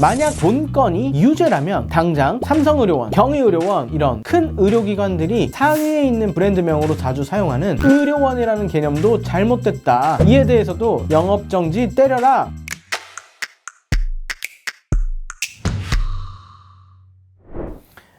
만약 본건이 유죄라면 당장 삼성의료원, 경희의료원 이런 큰 의료기관들이 상위에 있는 브랜드명으로 자주 사용하는 의료원이라는 개념도 잘못됐다. 이에 대해서도 영업정지 때려라.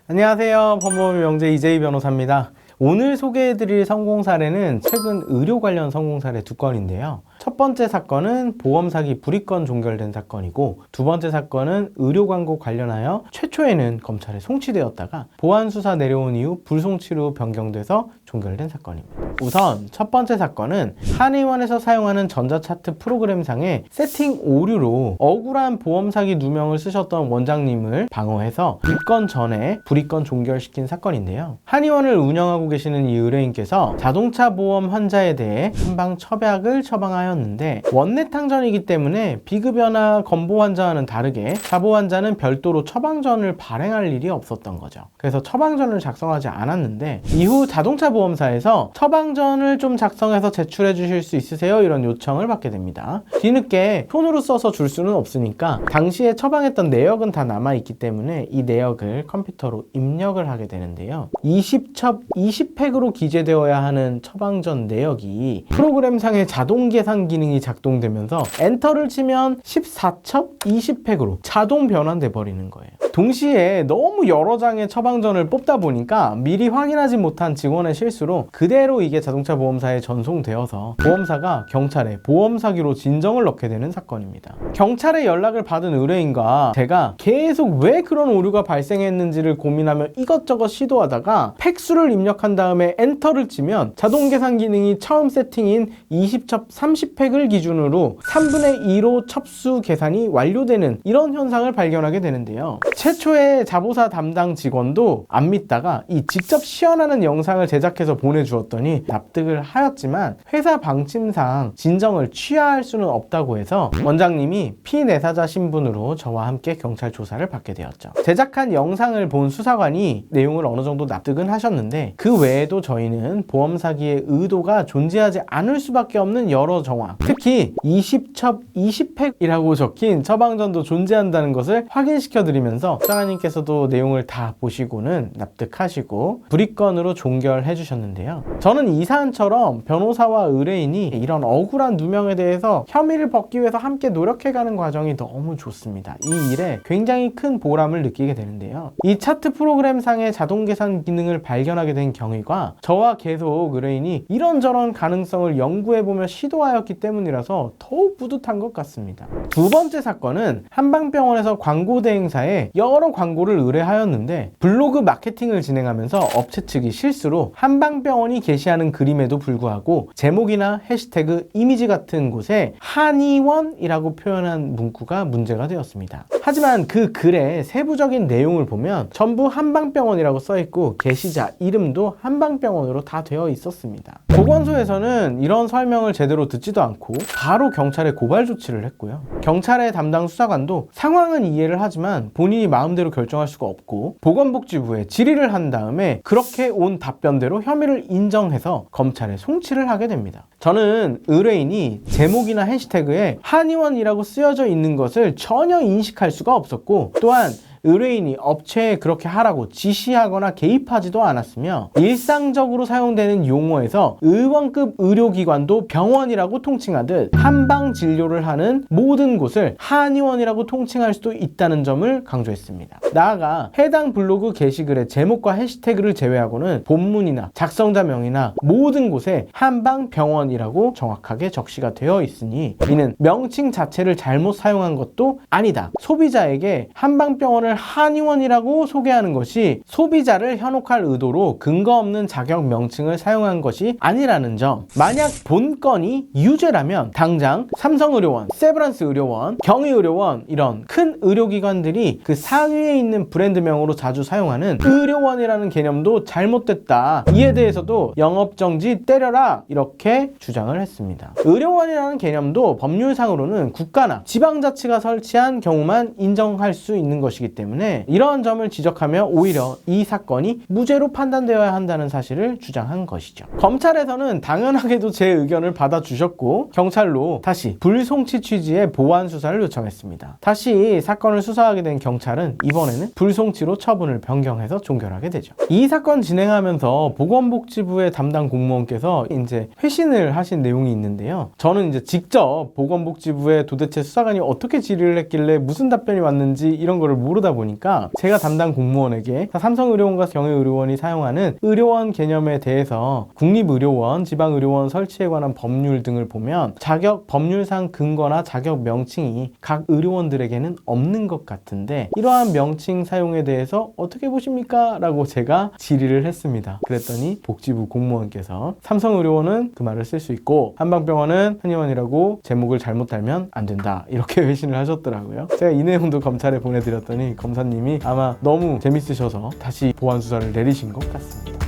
안녕하세요. 법무법의 명제 이재희 변호사입니다. 오늘 소개해드릴 성공 사례는 최근 의료 관련 성공 사례 두 건인데요. 첫 번째 사건은 보험 사기 불이건 종결된 사건이고, 두 번째 사건은 의료 광고 관련하여 최초에는 검찰에 송치되었다가 보안 수사 내려온 이후 불송치로 변경돼서 종결된 사건입니다. 우선 첫 번째 사건은 한의원에서 사용하는 전자차트 프로그램상의 세팅 오류로 억울한 보험 사기 누명을 쓰셨던 원장님을 방어해서 입건 전에 불이건 종결시킨 사건인데요. 한의원을 운영하고 계시는 이 의뢰인께서 자동차 보험 환자에 대해 한방 처약을 처방하였는데, 원내탕전이기 때문에 비급여나 건보 환자와는 다르게 자보 환자는 별도로 처방전을 발행할 일이 없었던 거죠. 그래서 처방전을 작성하지 않았는데, 이후 자동차 보험사에서 처방전을 좀 작성해서 제출해 주실 수 있으세요? 이런 요청을 받게 됩니다. 뒤늦게 손으로 써서 줄 수는 없으니까 당시에 처방했던 내역은 다 남아있기 때문에 이 내역을 컴퓨터로 입력을 하게 되는데요. 20첩 20팩으로 기재되어야 하는 처방전 내역이 프로그램상의 자동 계산 기능이 작동되면서 엔터를 치면 14첩 20팩으로 자동 변환돼 버리는 거예요. 동시에 너무 여러 장의 처방전을 뽑다 보니까 미리 확인하지 못한 직원의 실수로 그대로 이게 자동차 보험사에 전송되어서 보험사가 경찰에 보험 사기로 진정을 넣게 되는 사건입니다. 경찰에 연락을 받은 의뢰인과 제가 계속 왜 그런 오류가 발생했는지를 고민하며 이것저것 시도하다가 팩수를 입력한 다음에 엔터를 치면 자동 계산 기능이 처음 세팅인 20첩 30팩을 기준으로 3분의 2로 첩수 계산이 완료되는 이런 현상을 발견하게 되는데요. 최초의 자보사 담당 직원도 안 믿다가 이 직접 시연하는 영상을 제작해서 보내주었더니 납득을 하였지만 회사 방침상 진정을 취하할 수는 없다고 해서 원장님이 피내사자 신분으로 저와 함께 경찰 조사를 받게 되었죠. 제작한 영상을 본 수사관이 내용을 어느 정도 납득은 하셨는데, 그 외에도 저희는 보험 사기의 의도가 존재하지 않을 수밖에 없는 여러 정황, 특히 20첩 20팩이라고 적힌 처방전도 존재한다는 것을 확인시켜 드리면서 수사관님께서도 내용을 다 보시고는 납득하시고 불이건으로 종결해 주셨는데요. 저는 이 사안처럼 변호사와 의뢰인이 이런 억울한 누명에 대해서 혐의를 벗기 위해서 함께 노력해가는 과정이 너무 좋습니다. 이 일에 굉장히 큰 보람을 느끼게 되는데요. 이 차트 프로그램상의 자동 계산 기능을 발견하게 된 경위가 저와 계속 의뢰인이 이런저런 가능성을 연구해보며 시도하였기 때문이라서 더욱 뿌듯한 것 같습니다. 두 번째 사건은 한방병원에서 광고 대행사에 여러 광고를 의뢰하였는데, 블로그 마케팅을 진행하면서 업체 측이 실수로 한방병원이 게시하는 그림에도 불구하고 제목이나 해시태그, 이미지 같은 곳에 한의원이라고 표현한 문구가 문제가 되었습니다. 하지만 그 글의 세부적인 내용을 보면 전부 한방병원이라고 써있고 게시자 이름도 한방병원으로 다 되어 있었습니다. 보건소에서는 이런 설명을 제대로 듣지도 않고 바로 경찰에 고발 조치를 했고요. 경찰의 담당 수사관도 상황은 이해를 하지만 본인이 마음대로 결정할 수가 없고 보건복지부에 질의를 한 다음에 그렇게 온 답변대로 혐의를 인정해서 검찰에 송치를 하게 됩니다. 저는 의뢰인이 제목이나 해시태그에 한의원이라고 쓰여져 있는 것을 전혀 인식할 수가 없었고, 또한 의뢰인이 업체에 그렇게 하라고 지시하거나 개입하지도 않았으며, 일상적으로 사용되는 용어에서 의원급 의료기관도 병원이라고 통칭하듯 한방 진료를 하는 모든 곳을 한의원이라고 통칭할 수도 있다는 점을 강조했습니다. 나아가 해당 블로그 게시글의 제목과 해시태그를 제외하고는 본문이나 작성자명이나 모든 곳에 한방병원이라고 정확하게 적시가 되어 있으니 이는 명칭 자체를 잘못 사용한 것도 아니다. 소비자에게 한방병원을 한의원이라고 소개하는 것이 소비자를 현혹할 의도로 근거 없는 자격 명칭을 사용한 것이 아니라는 점. 만약 본건이 유죄라면 당장 삼성의료원, 세브란스 의료원, 경희의료원 이런 큰 의료기관들이 그 상위에 있는 브랜드명으로 자주 사용하는 의료원이라는 개념도 잘못됐다. 이에 대해서도 영업정지 때려라. 이렇게 주장을 했습니다. 의료원이라는 개념도 법률상으로는 국가나 지방자치가 설치한 경우만 인정할 수 있는 것이기 때문에 때문에 이러한 점을 지적하며 오히려 이 사건이 무죄로 판단되어야 한다는 사실을 주장한 것이죠. 검찰에서는 당연하게도 제 의견을 받아주셨고 경찰로 다시 불송치 취지의 보완 수사를 요청했습니다. 다시 사건을 수사하게 된 경찰은 이번에는 불송치로 처분을 변경해서 종결하게 되죠. 이 사건 진행하면서 보건복지부의 담당 공무원께서 이제 회신을 하신 내용이 있는데요. 저는 이제 직접 보건복지부에 도대체 수사관이 어떻게 질의를 했길래 무슨 답변이 왔는지 이런 거를 모르다 보니까 제가 담당 공무원에게 삼성의료원과 경희의료원이 사용하는 의료원 개념에 대해서 국립의료원, 지방의료원 설치에 관한 법률 등을 보면 자격 법률상 근거나 자격 명칭이 각 의료원들에게는 없는 것 같은데 이러한 명칭 사용에 대해서 어떻게 보십니까? 라고 제가 질의를 했습니다. 그랬더니 복지부 공무원께서 삼성의료원은 그 말을 쓸 수 있고 한방병원은 한의원이라고 제목을 잘못 달면 안 된다 이렇게 회신을 하셨더라고요. 제가 이 내용도 검찰에 보내드렸더니 검사님이 아마 너무 재밌으셔서 다시 보완 수사를 내리신 것 같습니다.